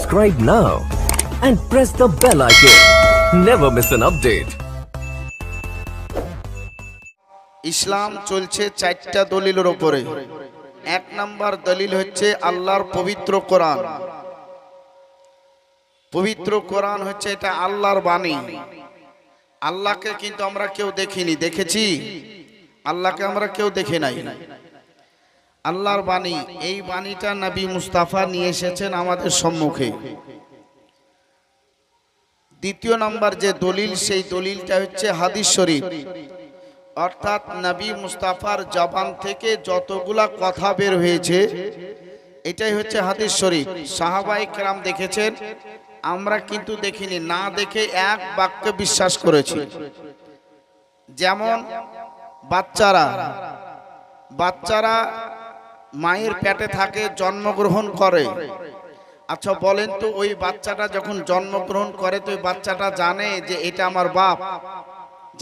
Subscribe now and press the bell icon. Never miss an update. ইসলাম চলছে চারটা দলিলের উপরে। এক নাম্বার দলিল হচ্ছে আল্লাহর পবিত্র কোরআন। পবিত্র কোরআন হচ্ছে এটা আল্লাহর বাণী। আল্লাহকে কিন্তু আমরা কেউ দেখিনি, দেখেছি? আল্লাহকে আমরা কেউ দেখে নাই। আল্লাহর বাণী, এই বাণীটা নবী মুস্তাফা নিয়ে এসেছেন আমাদের সম্মুখে। দ্বিতীয় নাম্বার যে দলিল, সেই দলিলটা হচ্ছে হাদিস শরীফ, অর্থাৎ নবী মুস্তাফার জবান থেকে যতগুলা কথা বের হয়েছে এটাই হচ্ছে হাদিস শরীফ। সাহাবায়ে কেরাম দেখেছেন, আমরা কিন্তু দেখিনি, না দেখে এক বাক্যে বিশ্বাস করেছি। যেমন বাচ্চারা মায়ের পেটে থাকে, জন্মগ্রহণ করে। আচ্ছা বলেন তো, ওই বাচ্চাটা যখন জন্মগ্রহণ করে তো ওই বাচ্চাটা জানে যে এটা আমার বাপ?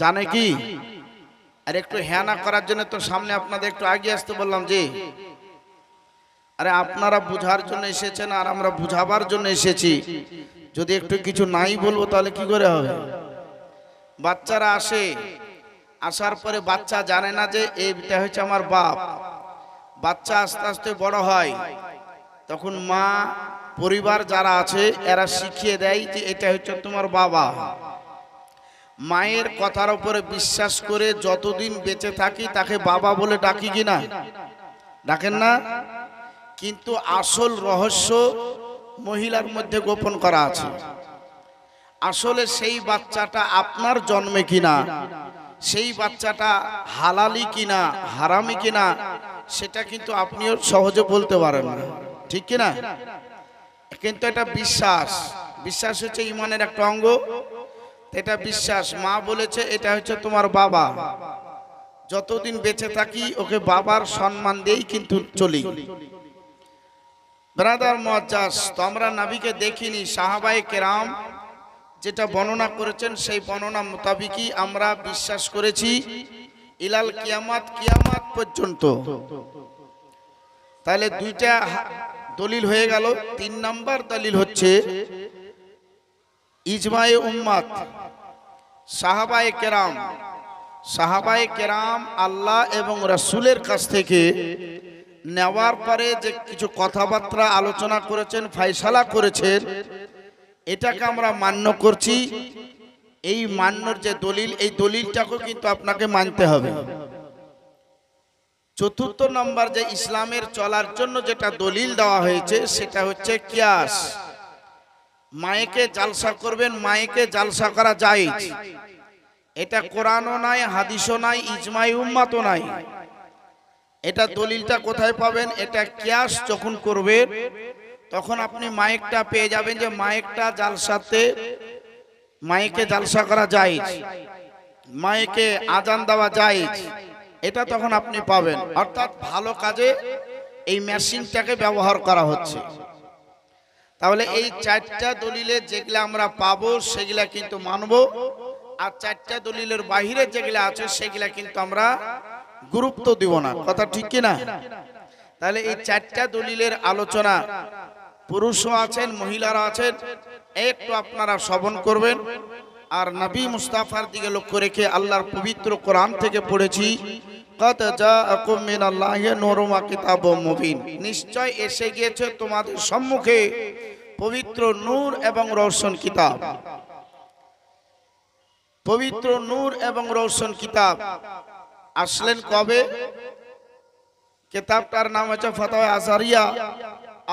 জানে কি? আর একটু হ্যাঁ না করার জন্য তো সামনে আপনাদের একটু আগে আসতে বললাম যে আরে আপনারা বুঝার জন্য এসেছেন আর আমরা বুঝাবার জন্য এসেছি। যদি একটু কিছু নাই বলবো তাহলে কি করে হবে? বাচ্চারা আসে, আসার পরে বাচ্চা জানে না যে এইটা হচ্ছে আমার বাপ। বাচ্চা আস্তে আস্তে বড় হয়, তখন মা, পরিবার যারা আছে এরা শিখিয়ে দেয় যে এটা হচ্ছে তোমার বাবা। মায়ের কথার উপরে বিশ্বাস করে যতদিন বেঁচে থাকি তাকে বাবা বলে ডাকি কিনা? ডাকেন না? কিন্তু আসল রহস্য মহিলার মধ্যে গোপন করা আছে। আসলে সেই বাচ্চাটা আপনার জন্মে কিনা, সেই বাচ্চাটা হালালি কিনা হারামি কিনা, সেটা কিন্তু আপনিও সহজে বলতে পারেন না, ঠিক কিনা? কিন্তু এটা বিশ্বাস হচ্ছে ইমানের একটা অঙ্গ। এটা বিশ্বাস। মা বলেছে এটা হচ্ছে তোমার বাবা, যতদিন বেঁচে থাকি ওকে বাবার সম্মান দিয়েই কিন্তু চলি। ব্রাদার মুআজ্জাজ, তো আমরা নবীকে দেখিনি, সাহাবায়ে কেরাম যেটা বর্ণনা করেছেন সেই বর্ণনা মোতাবেকই আমরা বিশ্বাস করেছি ইলাল কিয়ামত পর্যন্ত। তাহলে দুইটা দলিল হয়ে গেল। তিন নাম্বার দলিল হচ্ছে ইজমায়ে উম্মত। সাহাবায়ে কেরাম আল্লাহ এবং রাসূলের কাছ থেকে নেওয়ার পরে যে কিছু কথাবার্তা আলোচনা করেছেন, ফয়সালা করেছেন, এটাকে আমরা মান্য করছি। এই মান্যর যে দলিল, এই দলিলটাকে কিন্তু আপনাকে মানতে হবে। চতুর্থ নম্বর যে ইসলামের চলার জন্য যেটা দলিল দেওয়া হয়েছে সেটা হচ্ছে কিয়াস। মায়েকে জালসা করবেন, মায়েকে জালসা করা জায়েজ। এটা কোরআনও নাই, হাদিসও নাই, ইজমাই উম্মাতও নাই। এটা দলিলটা কোথায় পাবেন? এটা কিয়াস যখন করবেন তখন আপনি মায়েকটা পেয়ে যাবেন যে মায়েকটা জালসাতে, মায়েকে জালসা করা জায়েজ, মায়েকে আজান দেওয়া জায়েজ, এটা তখন আপনি পাবেন। অর্থাৎ ভালো কাজে এই মেশিনটাকে ব্যবহার করা হচ্ছে। তাহলে এই চারটা দলিলে যেগুলা আমরা পাবো সেগুলা কিন্তু মানবো, আর চারটা দলিলের বাহিরে যেগুলা আছে সেগুলা কিন্তু আমরা গুরুত্ব দিব না। কথা ঠিক কিনা? তাহলে এই চারটা দলিলের আলোচনা, পুরুষও আছেন মহিলারা আছেন, একটু আপনারা শ্রবণ করবেন। আর নবী মুস্তাফার দিকে লক্ষ্য রেখে আল্লাহর পবিত্র কোরআন থেকে পড়েছি, কদ জাআকুম মিনাল্লাহি নূরুম ওয়া কিতাবুম মুবিন। নিশ্চয় এসে গিয়েছে তোমাদের সম্মুখে পবিত্র নূর এবং রওশন কিতাব। পবিত্র নূর এবং রওশন কিতাব আসলেন কবে? কিতাবটার নাম হচ্ছে ফাতাওয়া আজহারিয়া,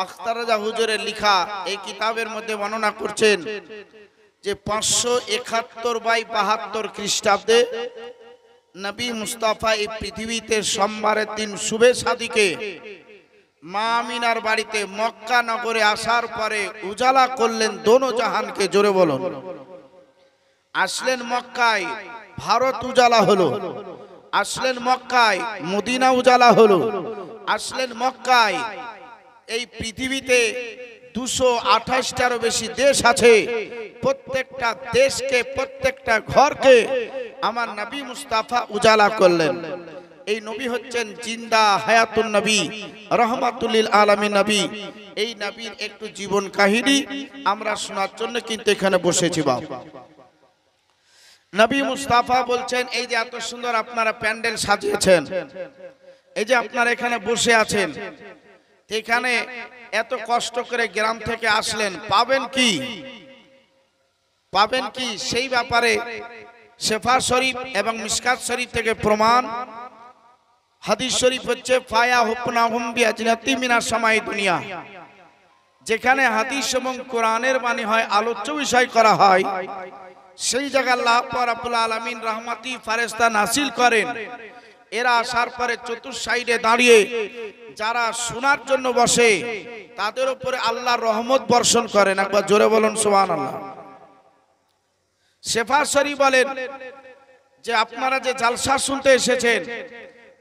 আখতার রাজা হুজুরের লেখা। এই কিতাবের মধ্যে বর্ণনা করছেন যে 571/72 খ্রিস্টাব্দে নবী মুস্তাফা এই পৃথিবীতে সোমবারের দিন শুভে সাদিকে মা আমিনার বাড়িতে মক্কা নগরে আসার পরে উজালা করলেন দোনো জাহানকে। জোরে বলুন। আসলেন মক্কায়, ভারত উজালা হলো। আসলেন মক্কায়, মদিনা উজালা হলো। আসলেন মক্কায়, এই পৃথিবীতে 228টারও বেশি দেশ আছে, প্রত্যেকটা দেশকে, প্রত্যেকটা ঘরকে আমার নবী মুস্তাফা উজালা করলেন। এই নবী হচ্ছেন জিন্দা হায়াতুন নবী, রহমাতুল লিল আলামিন নবী। এই নবীর একটু জীবন কাহিনী আমরা শোনার জন্য কিন্তু এখানে বসেছি বাবা। নবী মুস্তাফা বলছেন, এই যে এত সুন্দর আপনারা প্যান্ডেল সাজিয়েছেন, এই যে আপনারা এখানে বসে আছেন, এখানে এত কষ্ট করে গ্রাম থেকে আসলেন, পাবেন কি? পাবেন কি? সেই ব্যাপারে শেফা শরীফ এবং মিশকাত শরীফ থেকে প্রমাণ। হাদিস শরীফ হচ্ছে ফায়া হুপনাহুম বিআজনাতি মিনাস সামাই দুনিয়া। যেখানে হাদিস এবং কোরআনের বাণী হয়, আলোচ্য বিষয় করা হয়, সেই জায়গায় আল্লাহ রাব্বুল আলামিন রহমতি ফেরেশতা নাসিল করেন। এরা আসার পরে চতুর্থ সাইডে দাঁড়িয়ে যারা শোনার জন্য বসে তাদের উপরে আল্লাহর রহমত বর্ষণ করেন। একবার জোরে বলুন সুবহানাল্লাহ। শেফা শরীফ বলেন যে আপনারা যে জালসা শুনতে এসেছেন,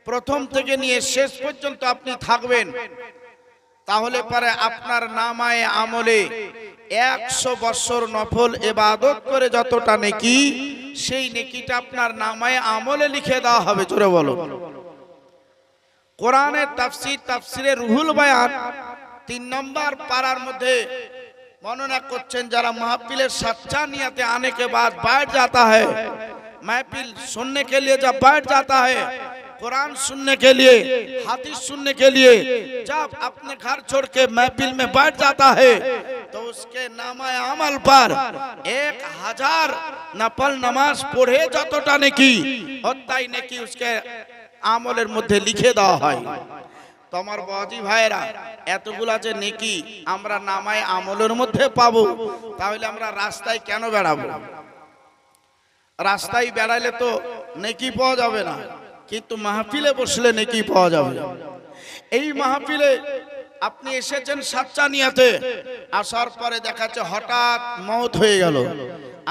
প্রথম থেকে নিয়ে শেষ পর্যন্ত আপনি থাকবেন, তাহলে পরে আপনার নামায়ে আমলে 100 বছর নফল ইবাদত করে যতটা নেকি, সেই নেকিটা আপনার নামায়ে আমলে লিখে দেওয়া হবে। জোরে বলুন। কোরআনের তাফসীর, তাফসীরে রুহুল বায়ান 3 নম্বর পারার মধ্যে বর্ণনা করছেন, যারা महफिल सच्चा नियत आने के बाद बैठ जाता है, महफिल सुनने के लिए जब बैठ जाता है, कुरान सुनने के लिए, हदीस सुनने के लिए जब अपने घर छोड़ के महफिल में बैठ जाता है, तो उसके नामाए अमल पर 1000 नफल नमाज पढ़े যতটা নেকি অতটাই নেকি उसके আমলের মধ্যে লিখে দেওয়া হয়। তোমার বাজি ভাইরা, এতগুলা যে নেকি আমরা নামায় আমলের মধ্যে পাবো, তাহলে আমরা রাস্তায় কেন বেড়াবো? রাস্তায় বেড়াইলে তো নেকি পাওয়া যাবে না, কিন্তু মাহফিলে বসলে নেকি পাওয়া যাবে। এই মাহফিলে আপনি এসেছেন সাচ্চা নিয়াতে, আসার পরে দেখাচ্ছে হঠাৎ মওত হয়ে গেল।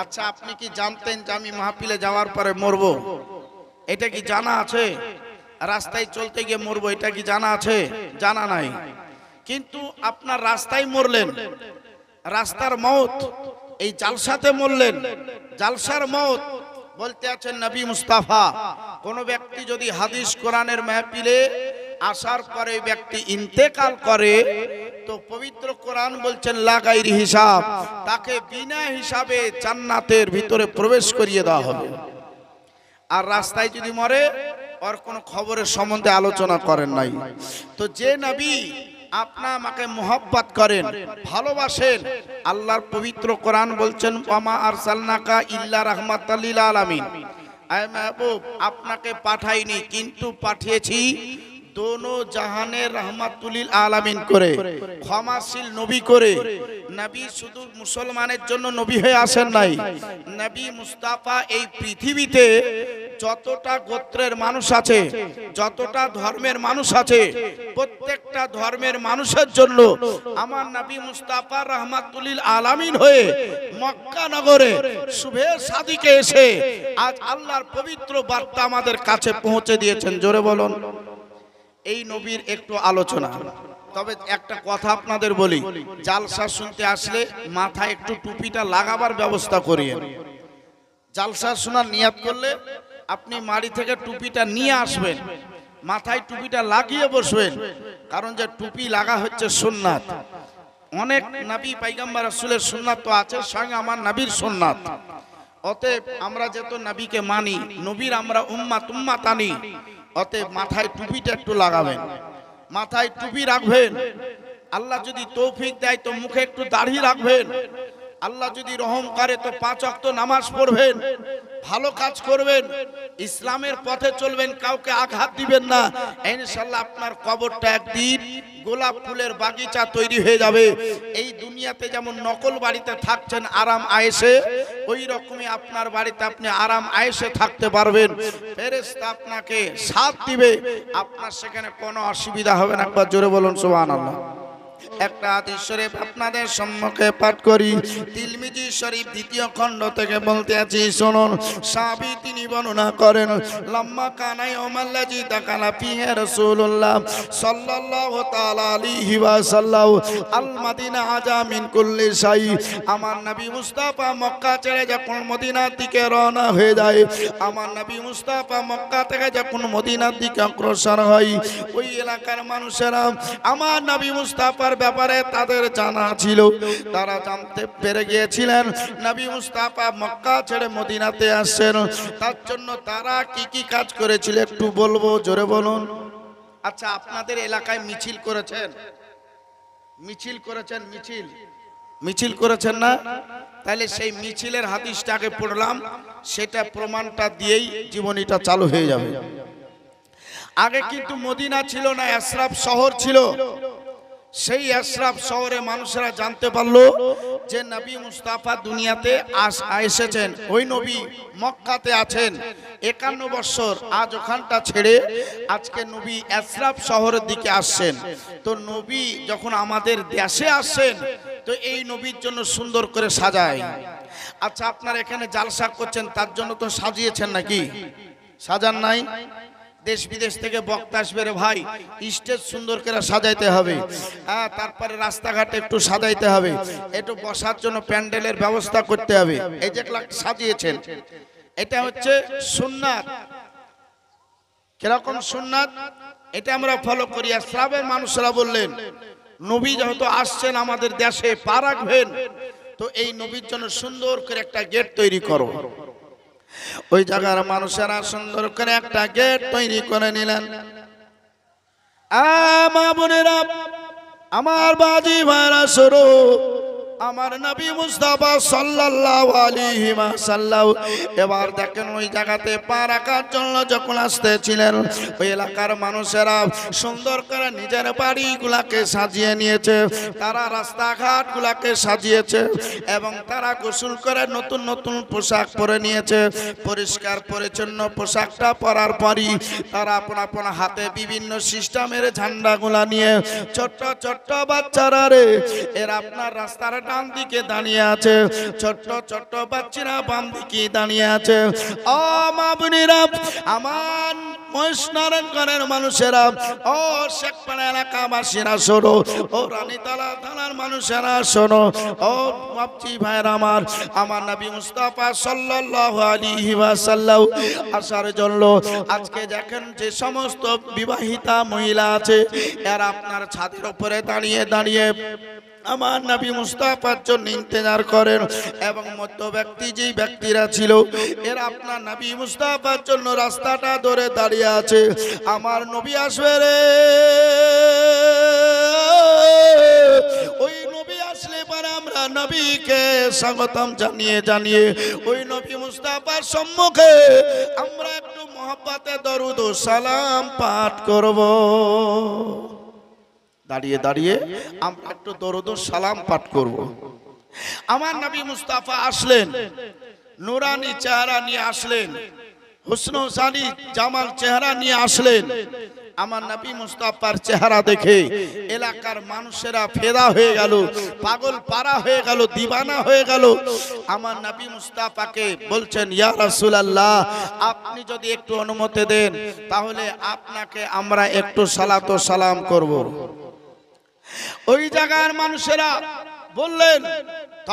আচ্ছা, আপনি কি জানতেন যে আমি মাহফিলে যাওয়ার পরে মরবো? এটা কি জানা আছে? রাস্তায় চলতে গিয়ে মরবো, এটা কি জানা আছে? জানা নাই। কিন্তু আপনার রাস্তায় মরলেন, রাস্তার মওত, এই জালসাতে মরলেন, জালসার মওত। বলতে আছেন নবী মুস্তাফা, কোন ব্যক্তি যদি হাদিস কোরআনের মাহফিলে আসার পরে ব্যক্তি ইন্তেকাল করে, তো পবিত্র কোরআন বলছেন লা গায়রি হিসাব, তাকে বিনা হিসাবে জান্নাতের ভিতরে প্রবেশ করিয়ে দেওয়া হবে। আর রাস্তায় যদি মরে, আর কোন খবরের সম্বন্ধে আলোচনা করেন নাই। তো যে নবী আপনা আমাকে মোহাব্বত করেন, ভালোবাসেন, আল্লাহর পবিত্র কোরআন বলছেন ওয়ামা আরসালনাকা ইল্লা রাহমাতাল লিল আলামিন, আয় মাহবুব আপনাকে পাঠাইনি, কিন্তু পাঠিয়েছি दोनों জাহানের রহমাতুল লিল আলামিন করে, ক্ষমাশীল নবী করে। নবী শুধু মুসলমানের জন্য নবী হয়ে আসেন নাই, নবী মুস্তাফা এই পৃথিবীতে যতটা গোত্রের মানুষ আছে, যতটা ধর্মের মানুষ আছে, প্রত্যেকটা ধর্মের মানুষের জন্য আমার নবী মুস্তাফা রহমাতুল লিল আলামিন হয়ে মক্কা নগরে শুভে সাদিকে এসে আজ আল্লাহর পবিত্র বার্তা আমাদের কাছে পৌঁছে দিয়েছেন। জোরে বলুন। এই নবীর একটু আলোচনা। তবে একটা কথা আপনাদের বলি, জালসা শুনতে আসলে মাথায় একটু টুপিটা লাগাবার ব্যবস্থা করিয়েন। জালসা শোনার নিয়াত করলে আপনি বাড়ি থেকে টুপিটা নিয়ে আসবেন, মাথায় টুপিটা লাগিয়ে বসবেন, কারণ যে টুপি লাগা হচ্ছে সুন্নাত। অনেক নবী পয়গম্বর রাসূলের সুন্নাত তো আছে, সঙ্গে আমার নবীর সুন্নাত। অতএব আমরা যেহেতু নবীকে মানি, নবীর আমরা উম্মাত আনি, অতএব মাথায় টুপিটা একটু লাগাবেন, মাথায় টুপি রাখবেন। আল্লাহ যদি তৌফিক দেয় তো মুখে একটু দাড়ি রাখবেন। আল্লাহ যদি রহম করে তো 5 ওয়াক্ত নামাজ পড়বেন, ভালো কাজ করবেন, ইসলামের পথে চলবেন, কাউকে আঘাত দিবেন না। ইনশাআল্লাহ আপনার কবরটা একদিন গোলাপ ফুলের বাগিচা তৈরি হয়ে যাবে। এই দুনিয়াতে যেমন নকল বাড়িতে থাকছেন আরাম আয়েশে, ওই রকমই আপনার বাড়িতে আপনি আরাম আয়েশে থাকতে পারবেন। ফেরেশতা আপনাকে সাথ দিবে, আপনার সেখানে কোনো অসুবিধা হবে না। একবার জোরে বলুন সুবহানাল্লাহ। একটা হাদিস শরীফ আপনাদের সম্মুখে পাঠ করি। তিরমিজি শরীফ দ্বিতীয় খণ্ড থেকে বলতে আছি, শুনুন। সাহাবী তিনি বর্ণনা করেন, লাম্মা কানা ইয়াউমাল্লাযী দাখালা ফিহি রাসূলুল্লাহ সাল্লাল্লাহু তাআলা আলাইহি ওয়াসাল্লাম আল মদিনা আজা মিন কুল্লি শাই। আমার নবী মুস্তাফা মক্কা ছেড়ে যখন মদিনার দিকে রওনা হয়ে যায়, আমার নবী মুস্তাফা মক্কা থেকে যখন মদিনার দিকে অগ্রসর হয়, ওই এলাকার মানুষেরা আমার নবী মুস্তাফার ব্যাপারে তাদের জানা ছিল। তারা জানতে পেরে গিয়েছিলেন নবী মুস্তাফা মক্কা ছেড়ে মদিনাতে আসছেন। তার জন্য তারা কি কি কাজ করেছিল একটু বলবো, জোরে বলুন। আচ্ছা, আপনাদের এলাকায় মিছিল করেছেন? মিছিল করেছেন? মিছিল করেছেন না? তাহলে সেই মিছিলের হাদিসটাকে পড়লাম, সেটা প্রমাণটা দিয়েই জীবনীটা চালু হয়ে যাবে। আগে কিন্তু মদিনা ছিল না, আশরাফ শহর ছিল। সেই আশরাফ শহরে মানুষেরা জানতে পারলো যে নবী মুস্তাফা দুনিয়াতে এসেছেন। ওই নবী মক্কাতে আছেন 51 বছর। আজ ওখানটা ছেড়ে আজকে নবী আশরাফ শহরের দিকে আসছেন। তো নবী যখন আমাদের দেশে আসছেন, তো এই নবীর জন্য সুন্দর করে সাজায়। আচ্ছা, আপনারা এখানে জালসা করছেন, তার জন্য তো সাজিয়েছেন নাকি? সাজান নাই? দেশ বিদেশ থেকে বক্তা আসবে রে ভাই, স্টেজ সুন্দর করে সাজাইতে হবে, তারপরে রাস্তাঘাটে একটু সাজাইতে হবে, একটু বসার জন্য প্যান্ডেলের ব্যবস্থা করতে হবে। এই যে সাজিয়েছেন, এটা হচ্ছে সুন্নাত। কিরকম সুন্নাত? এটা আমরা ফলো করি। আশরাফের মানুষরা বললেন, নবী যেহেতু আসছেন আমাদের দেশে, পা রাখবেন, তো এই নবীর জন্য সুন্দর করে একটা গেট তৈরি করো। ওই জায়গার মানুষেরা সুন্দর করে একটা গেট তৈরি করে নিলেন। মা বোনেরা, আমার বাজি ভাইরা, শুরু আমার নবী মুস্তাফা সাল্লাল্লাহু আলাইহি ওয়াসাল্লাম এবার দেখেন ওই জায়গাতে পা রাখার জন্য যখন আসতেছিলেন, ওই এলাকার মানুষেরা সুন্দর করে নিজের বাড়িগুলাকে সাজিয়ে নিয়েছে, তারা রাস্তাঘাটগুলাকে সাজিয়েছে এবং তারা গোসল করে নতুন নতুন পোশাক পরে নিয়েছে। পরিষ্কার পরিচ্ছন্ন পোশাকটা পরার পরই তারা আপন আপন হাতে বিভিন্ন সিস্টেমের ঝান্ডাগুলা নিয়ে ছোট্ট ছোট্ট বাচ্চারা রে, এরা আপনার রাস্তার ডান দিকে দাঁড়িয়ে আছে, ছোট্ট ছোট্ট বাচ্চারা বাম দিকে দাঁড়িয়ে আছে। ও মা বোনেরা, আমার মহেশনারায়ণগঞ্জের মানুষেরা, ও শেখপাড়া এলাকাবাসীরা শোনো, ও রানীতলা থানার মানুষেরা শোনো, ও বাপজি ভাইয়ের আমার নবী মুস্তাফা সাল্লাল্লাহু আলাইহি ওয়াসাল্লাম আসার জন্য আজকে দেখেন যে সমস্ত বিবাহিতা মহিলা আছে, এরা আপনার ছাদের উপরে দাঁড়িয়ে দাঁড়িয়ে আমার নবী মুস্তাফার জন্য ইন্তজার করেন। এবং মধ্য ব্যক্তি যেই ব্যক্তিরা ছিল, এরা আপনার নবী মুস্তাফার জন্য রাস্তাটা ধরে দাঁড়িয়ে আছে, আমার নবী আসবে রে। ওই নবী আসলে পরে আমরা নবীকে স্বাগতম জানিয়ে জানিয়ে ওই নবী মুস্তাফার সম্মুখে আমরা একটু মহব্বতে দরুদ ও সালাম পাঠ করব। দাঁড়িয়ে দাঁড়িয়ে আমরা একটু দরুদ ও সালাম পাঠ করব। আমার নবী মুস্তাফা আসলেন, নুরানি চেহারা নিয়ে আসলেন, হুসন হুসানি জামাল চেহারা নিয়ে আসলেন। আমার নবী মুস্তাফার চেহারা দেখে এলাকার মানুষেরা ফেদা হয়ে গেল, পাগল পারা হয়ে গেল, দিবানা হয়ে গেল। আমার নবী মুস্তাফাকে বলছেন, ইয়া রাসূলুল্লাহ, আপনি যদি একটু অনুমতি দেন তাহলে আপনাকে আমরা একটু সালাত ও সালাম করব। ওই জায়গার মানুষেরা বললেন,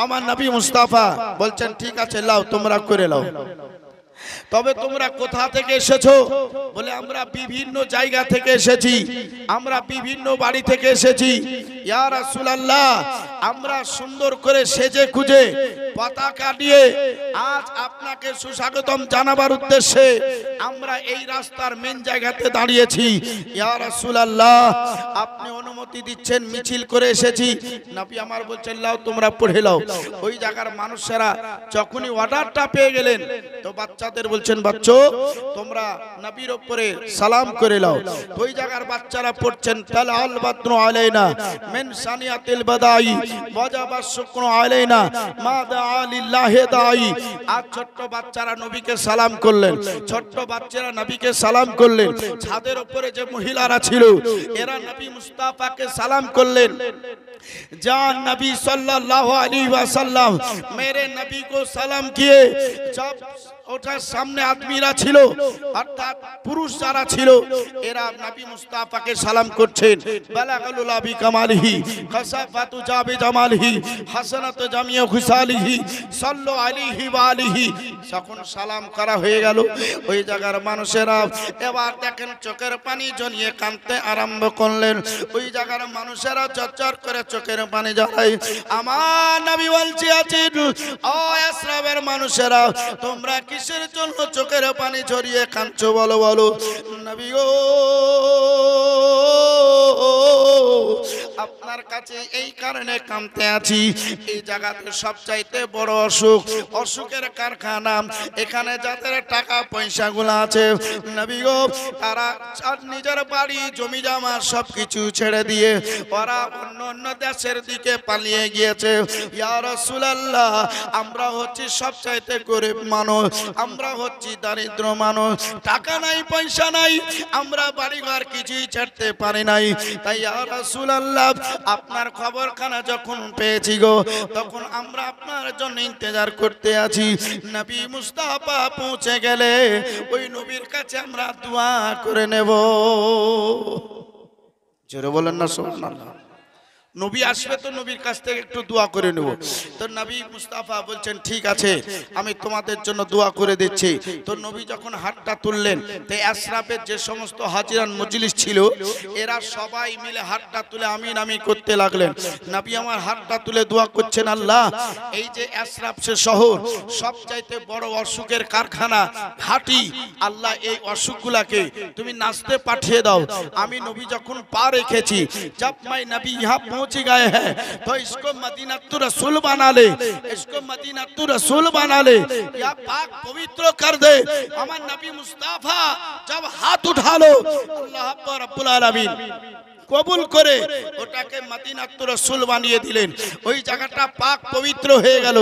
আমার নবী মুস্তাফা বলছেন, ঠিক আছে, লাও, তোমরা করে লাও। তবে তোমরা কোথা থেকে এসেছো? বলে আমরা বিভিন্ন জায়গা থেকে এসেছি, আমরা বিভিন্ন বাড়ি থেকে এসেছি। ইয়া রাসূলুল্লাহ, আমরা সুন্দর করে সেজে খুঁজে পতাকা নিয়ে আজ আপনাকে সুস্বাগতম জানাবার উদ্দেশ্যে আমরা এই রাস্তার মেন জায়গাতে দাঁড়িয়েছি। ইয়া রাসূলুল্লাহ, আপনি অনুমতি দিচ্ছেন, মিছিল করে এসেছি। নবী আমার বলছেন, লাও, তোমরা পড়ে লাও। ওই জায়গার মানুষেরা যখনই অর্ডারটা পেয়ে গেলেন, তো বাচ্চা তাদের বলছেন বাচ্চা তোমরা নবীর উপরে সালাম করে নাও। ওই জায়গার বাচ্চারা পড়ছেন তালাল বাদরু আলাইনা মিন সানিয়াতিল বাদাই ওয়াজাবা শুকরু আলাইনা মা দাআ লিল্লাহি দাঈ। আর ছোট্ট বাচ্চারা নবীকে সালাম করলেন, ছোট্ট বাচ্চারা নবীকে সালাম করলেন। ছাদের উপরে যে মহিলারা ছিল এরা নবী মুস্তাফাকে সালাম করলেন, जान नबी सल्लल्लाहु अलैहि वसल्लम मेरे नबी को सलाम किए। जब ওটার সামনে আদমিরা ছিল অর্থাৎ পুরুষ যারা ছিল এরা নবী মুস্তাফাকে সালাম করছেন। বালাগালুল আবি কামালিহি খাসাফাতু জাবি জামালিহি হাসানাতু জামিউ খুসালিহি সাল্লু আলাইহি ওয়া আলিহি। যখন সালাম করা হয়ে গেল ওই জায়গার মানুষেরা এবার দেখেন চোখের পানি জড়িয়ে কাঁদতে আরম্ভ করলেন। ওই জায়গার মানুষেরা চরচর করে চোখের পানি ঝরায়। আমার নবী বলছে আছেন ও ইসরায়েলের মানুষেরা তোমরা কিসের জন্য চোখের পানি ঝরিয়ে কাঁদছো বলো বলো। নবী গো আপনার কাছে এই কারণে কাঁদতে আছি, এই জায়গাতে সবচাইতে বড় অসুখ, অসুখের কারখানা। এখানে যাদের টাকা পয়সাগুলো আছে নবী গো তারা নিজের বাড়ি জমি জমা সবকিছু ছেড়ে দিয়ে ওরা অন্য অন্য দেশের দিকে পালিয়ে গিয়েছে। ইয়া রাসূলুল্লাহ আমরা হচ্ছি সবচাইতে গরিব মানুষ, আমরা হচ্ছি দরিদ্র মানুষ, টাকা নাই পয়সা নাই, আমরা বাড়িঘর কিছুই ছাড়তে পারি নাই। তাই ইয়া রাসূলুল্লাহ আপনার খবরখানা যখন পেয়েছি গো তখন আমরা আপনার জন্য ইন্তজার করতে আছি। নবী মুস্তাফা পৌঁছে গেলে ওই নবীর কাছে আমরা দোয়া করে নেব। জোরে বলেন না সুবহানাল্লাহ। নবী আসবে তো নবীর কাছ থেকে একটু দোয়া করে নেব। তো নবী মুস্তাফা বলছেন ঠিক আছে আমি তোমাদের জন্য দোয়া করে দিচ্ছি। তো নবী যখন হাতটা তুললেন তো আশরাফের যে সমস্ত হাজিরান মজলিস ছিল এরা সবাই মিলে হাতটা তুলে আমিন আমিন করতে লাগলেন। নবী আমার হাতটা তুলে দোয়া করছেন আল্লাহ এই যে আশরাফ সে শহর সবচাইতে বড় অসুখের কারখানা ঘাটি, আল্লাহ এই অসুখগুলাকে তুমি নাচতে পাঠিয়ে দাও। আমি নবী যখন পা রেখেছি जब मैं नबी यहाँ पहुंच गए हैं तो इसको मदीना तू रसूल बना ले, इसको मदीना तू रसूल बना ले, या पाक पवित्र कर दे। हमार नबी मुस्ताफा जब हाथ उठा लो अल्लाह रब्बुल आलमीन কবুল করে ওটাকে মদিনাতুর রাসূল বানিয়ে দিলেন। ওই জায়গাটা পাক পবিত্র হয়ে গেল।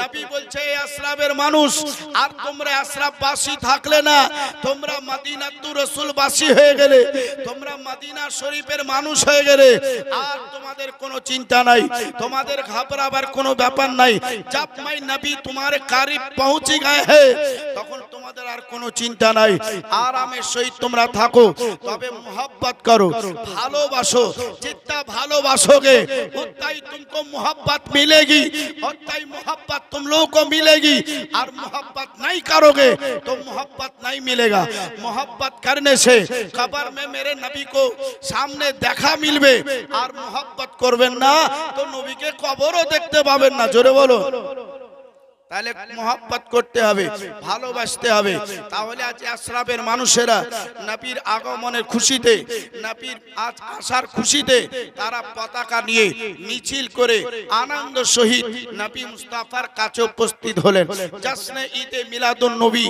নবী বলছে এই আশরাফের মানুষ আর তোমরা আশরাফবাসী থাকলে না, তোমরা মদিনাতুর রাসূলবাসী হয়ে গেলে, তোমরা মদিনা শরীফের মানুষ হয়ে গেলে আর তোমাদের কোনো চিন্তা নাই, তোমাদের ঘাবড়াবার কোনো ব্যাপার নাই। जब मैं नबी तुम्हारे करीब पहुंच गए हैं তখন তোমাদের আর কোনো চিন্তা নাই, আরামের সহিত তোমরা থাকো। তবে मोहब्बत करो, ভালোবাসো, जितना ভালোবাসোगे उतना ही तुमको मोहब्बत मिलेगी, उतना ही मोहब्बत तुम लोगों को मिलेगी। और मोहब्बत नहीं करोगे तो मोहब्बत नहीं मिलेगा। मोहब्बत करने से कब्र में मेरे नबी को सामने देखा मिलবে। আর मोहब्बत করবেন না তো নবীকে কবরও দেখতে পাবেন না। জোরে বলো। তাহলে মোহাব্বত করতে হবে, ভালোবাসতে হবে। তাহলে আজ আশরাফের মানুষেরা নবীর আগমনের খুশিতে, নবীর আজ আসার খুশিতে তারা পতাকা নিয়ে মিছিল করে আনন্দ সহিত নবী মুস্তাফার কাছে উপস্থিত হলেন। জশ্নে ঈদে মিলাদুন নবী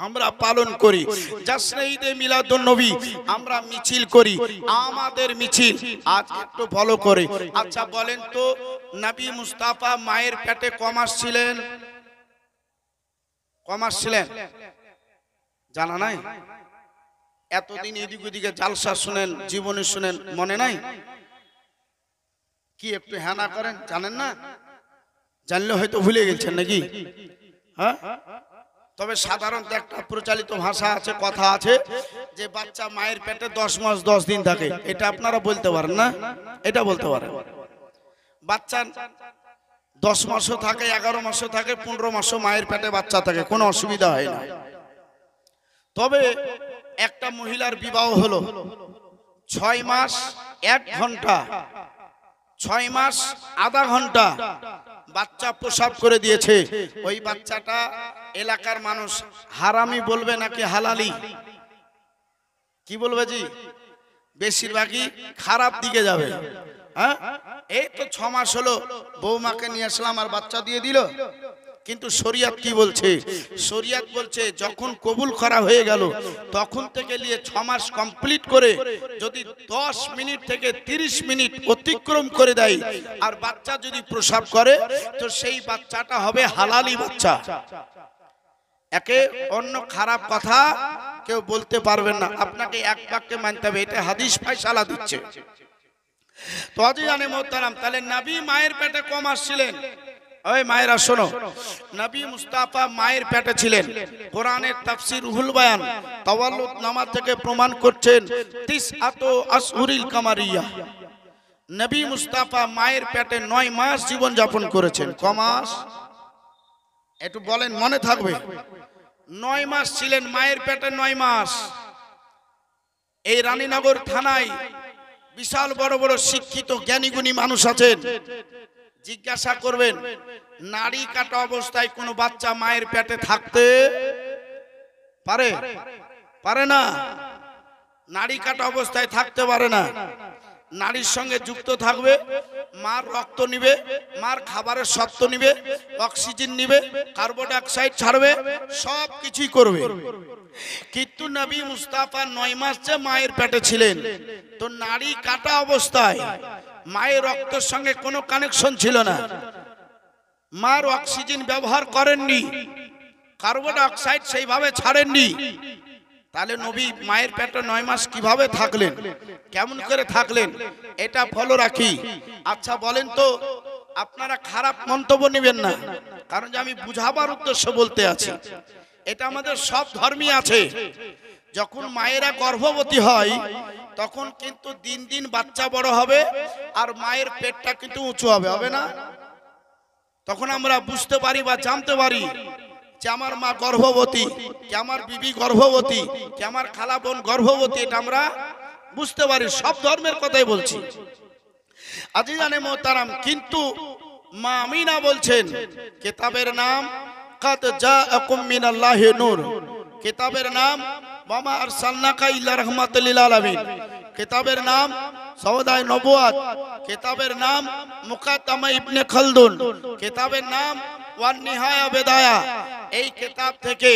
আমরা পালন করি, জশ্নে ঈদে মিলাদুন নবী আমরা মিছিল করি। আমাদের মিছিল আজ একটু ফলো করে। আচ্ছা বলেন তো নবী মুস্তাফা মায়ের পেটে কমাস ছিলেন? কমাস ছিলেন জানা নাই? এতদিন এদিক ওদিকে জালসা শুনেন, জীবনী শুনেন, মনে নাই? কি একটু হ্যানা করেন, জানেন না? জানলে হয়তো ভুলে গেছেন নাকি? হ্যাঁ, তবে সাধারণত একটা প্রচলিত ভাষা আছে, কথা আছে যে বাচ্চা মায়ের পেটে 10 মাস 10 দিন থাকে। এটা আপনারা বলতে পারেন না? এটা বলতে পারেন। বাচ্চা 10 মাসও থাকে, 11 মাসও থাকে, 15 মাসও মায়ের পেটে বাচ্চা থাকে, কোনো অসুবিধা হয় না। তবে একটা মহিলার বিবাহ হলো 6 মাস 1 ঘন্টা, 6 মাস আধা ঘন্টা বাচ্চা প্রসব করে দিয়েছে। ওই বাচ্চাটা এলাকার মানুষ হারামি বলবে নাকি হালালি? কি বলবে জি? বেশিরভাগই খারাপ দিকে যাবে। হ্যাঁ, এই তো 6 মাস হলো বৌমাকে নিয়ে আসলাম আর বাচ্চা দিয়ে দিল। কিন্তু শরিয়ত কি বলছে? শরিয়ত বলছে যখন কবুল করা হয়ে গেল তখন থেকে নিয়ে 6 মাস কমপ্লিট করে যদি 10 মিনিট থেকে 30 মিনিট অতিক্রম করে দেয় আর বাচ্চা যদি প্রসব করে তো সেই বাচ্চাটা হবে হালালি বাচ্চা। একে অন্য খারাপ কথা কেউ বলতে পারবেন না, আপনাকে এক বাক্যে মানতে হবে, এটা হাদিস ফয়সালা দিচ্ছে। তো আজিজানে মোহতারাম, তাহলে নবী মায়ের পেটে কম আসছিলেন। ওই মায়েরা শোনো, নবী মুস্তাফা মায়ের পেটে ছিলেন। কোরআনের তাফসীর রুহুল বায়ান তাওয়াল্লুদ নামা থেকে প্রমাণ করছেন 9 আশহুরিল কামারিয়া, নবী মুস্তাফা মায়ের পেটে 9 মাস জীবন যাপন করেছেন। ক মাস? একটু বলেন, মনে থাকবে। 9 মাস ছিলেন মায়ের পেটে, 9 মাস। এই রানীনগর থানায় বিশাল বড় বড় শিক্ষিত জ্ঞানীগুণী মানুষ আছেন, জিজ্ঞাসা করবেন নাড়ি কাটা অবস্থায় কোনো বাচ্চা মায়ের পেটে থাকতে পারে? পারে না। নাড়ি কাটা অবস্থায় থাকতে পারে না। নারীর সঙ্গে যুক্ত থাকবে, মার রক্ত নিবে, মার খাবারের সত্ত্ব নিবে, অক্সিজেন নিবে, কার্বন ডাই অক্সাইড ছাড়বে, সব কিছুই করবে। কিন্তু নবী মুস্তাফা 9 মাস যে মায়ের পেটে ছিলেন, তো নাড়ি কাটা অবস্থায় মায়ের রক্তের সঙ্গে কোনো কানেকশন ছিল না, মার অক্সিজেন ব্যবহার করেননি, কার্বন ডাই অক্সাইড সেইভাবে ছাড়েননি। তাহলে নবী মায়ের পেটে 9 মাস কিভাবে থাকলেন, কেমন করে থাকলেন, এটা ফলো রাখি। আচ্ছা বলেন তো, আপনারা খারাপ মন্তব্য নেবেন না, কারণ যে আমি বুঝাবার উদ্দেশ্য বলতে আছি। এটা আমাদের সব ধর্মই আছে। যখন মায়েরা গর্ভবতী হয় তখন কিন্তু দিন দিন বাচ্চা বড় হবে আর মায়ের পেটটা কিন্তু উঁচু হবে, হবে না? তখন আমরা বুঝতে পারি বা জানতে পারি যে আমার মা গর্ভবতী, কি আমার বিবি গর্ভবতী, কি আমার খালা বোন গর্ভবতী, এটা আমরা বুঝতে পারি। সব ধর্মের কথাই বলছি আজিজানে মোহতারাম। কিন্তু মা আমিনা বলছেন কিতাবের নাম কাদ জাআকুম মিনাল্লাহি নূর, কিতাবের নাম ওয়ামা আরসালনাকা ইল্লা রাহমাতাল লিল আলামিন, কিতাবের নাম সওদায়ে নবুয়াত, কিতাবের নাম মুকাদ্দামা ইবনে খালদুন, কিতাবের নাম ওয়ান নিহায়া বেদায়া। এই কিতাব থেকে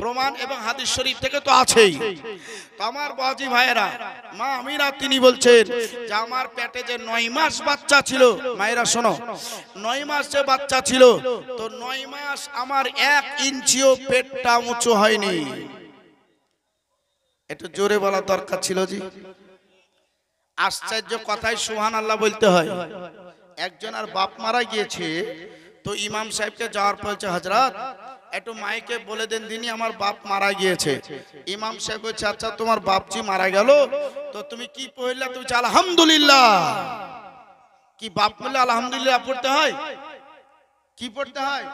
প্রমাণ এবং হাদিস শরীফ থেকে তো আছেই। তো আমার বাজি ভাইয়েরা, মা আমিনা তিনি বলছেন যে আমার পেটে যে 9 মাস বাচ্চা ছিল, মায়েরা শোনো, 9 মাস যে বাচ্চা ছিল, তো 9 মাস আমার 1 ইঞ্চিও পেটটা উঁচু হয়নি। একটু জোরে বলা দরকার ছিল জি। আশ্চর্য কথাই সুবহানাল্লাহ বলতে হয়। একজন আর বাপ মারা গিয়েছে, তো ইমাম সাহেবকে যাওয়ার পর বলছে হযরত একটু মাইকে বলে দেন দিনই আমার বাপ মারা গিয়েছে। ইমাম সাহেব বলছে আচ্ছা তোমার বাপজি মারা গেল, তো তুমি কি পড়লা? তুমি আলহামদুলিল্লাহ। কি বাপ বললে আলহামদুলিল্লাহ পড়তে হয়? কি পড়তে হয়?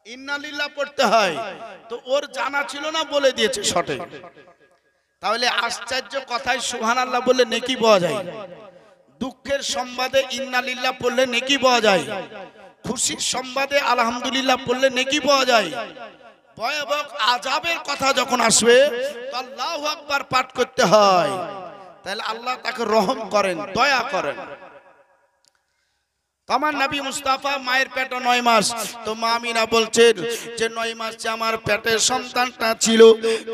ইন্নালিল্লাহ পড়তে হয়। তো ওর জানা ছিল না, বলে দিয়েছে শর্টে। তাহলে আশ্চর্য কথায় সুবহানাল্লাহ বললে নেকি পাওয়া যায়, দুঃখের সংবাদে ইন্নালিল্লাহ পড়লে নেকি পাওয়া যায়, খুশির সংবাদে আলহামদুলিল্লাহ পড়লে নেকি পাওয়া যায়। ভয়াবহ আযাবের কথা যখন আসবে তো আল্লাহু আকবার পাঠ করতে হয়, তাহলে আল্লাহ তাকে রহম করেন, দয়া করেন। আমার নবী মুস্তাফা মায়ের পেটে 9 মাস, তো মা আমিনা বলছেন যে 9 মাস যে আমার পেটে সন্তানটা ছিল,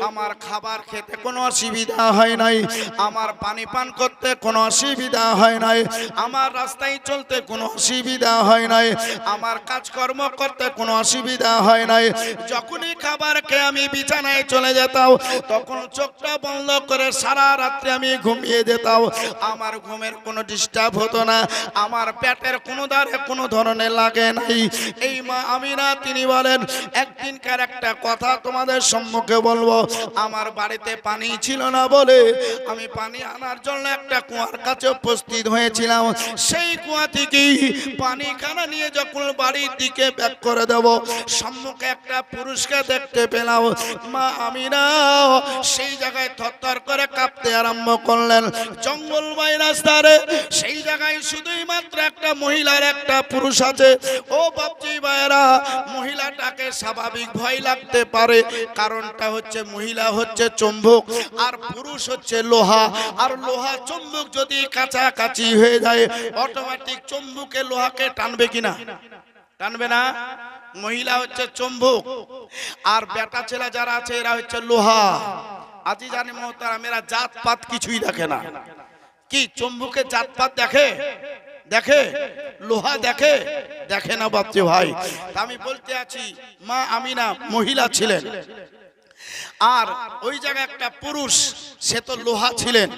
আমার খাবার খেতে কোনো অসুবিধা হয় নাই, আমার পানি পান করতে কোনো অসুবিধা হয় নাই, আমার রাস্তায় চলতে কোনো অসুবিধা হয় নাই, আমার কাজকর্ম করতে কোনো অসুবিধা হয় নাই। যখনই খাবার খেয়ে আমি বিছানায় চলে যেতাম, তখন চোখটা বন্ধ করে সারা রাত্রি আমি ঘুমিয়ে যেতাম, আমার ঘুমের কোনো ডিস্টার্ব হতো না, আমার পেটের কোনো দারে কোনো ধরনের লাগে নাই। এই মা আমিনা তিনি বলেন একদিনকার একটা কথা তোমাদের সম্মুখে বলবো। আমার বাড়িতে পানি ছিল না বলে আমি পানি আনার জন্য একটা কুয়ার কাছে উপস্থিত হয়েছিলাম। সেই কুয়া থেকেই পানি খানা নিয়ে যখন বাড়ির দিকে ব্যাক করে দেব, সম্মুখে একটা পুরুষকে দেখতে পেলাম। মা আমিনা সেই জায়গায় থরথর করে কাঁপতে আরম্ভ করলেন। জঙ্গলময় রাস্তারে সেই জায়গায় শুধুই মাত্র একটা মহিলার একটা পুরুষ আছে। ও বাপজি ভাইরা, মহিলাটাকে স্বাভাবিক ভয় লাগতে পারে, কারণটা হচ্ছে মহিলা হচ্ছে চুম্বক আর পুরুষ হচ্ছে লোহা, আর লোহা চুম্বক যদি কাছাকাছি হয়ে যায় অটোমেটিক চুম্বকে লোহাকে টানবে কিনা? টানবে না? মহিলা হচ্ছে চুম্বক, আর বেটা ছেলে যারা আছে এরা হচ্ছে লোহা। আজি জানি মোহতারাম, এরা জাতপাত কিছুই দেখে না। কি চুম্বুকে জাতপাত দেখে? দেখে? লোহা দেখে? দেখে না বাপজি ভাই। তা আমি বলতে আছি, মা আমিনা মহিলা ছিলেন, আর ওই জায়গায় একটা পুরুষ, সে তো লোহা ছিলেন।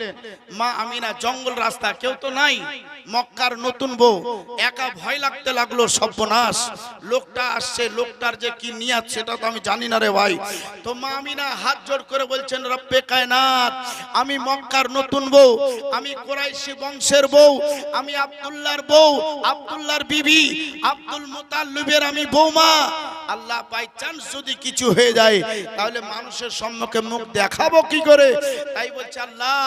মা আমিনা জঙ্গল রাস্তা, কেউ তো নাই, মক্কার নতুন বউ, একা ভয় লাগতে লাগলো, সর্বনাশ, লোকটা আসছে, লোকটার যে কি নিয়াত সেটা তো আমি জানি না রে ভাই। তো মা আমিনা হাত জোড় করে বলছেন, রব্বে কায়নাত, আমি মক্কার নতুন বউ, আমি কুরাইশি বংশের বউ, আমি আব্দুল্লাহর বউ, আব্দুল্লাহর বিবি, আব্দুল মুতাল্লিবের আমি বৌমা। আল্লাহ বাই চান্স যদি কিছু হয়ে যায় তাহলে মানুষের সম্মুখে মুখ দেখাবো কি করে? তাই বলছে আল্লাহ,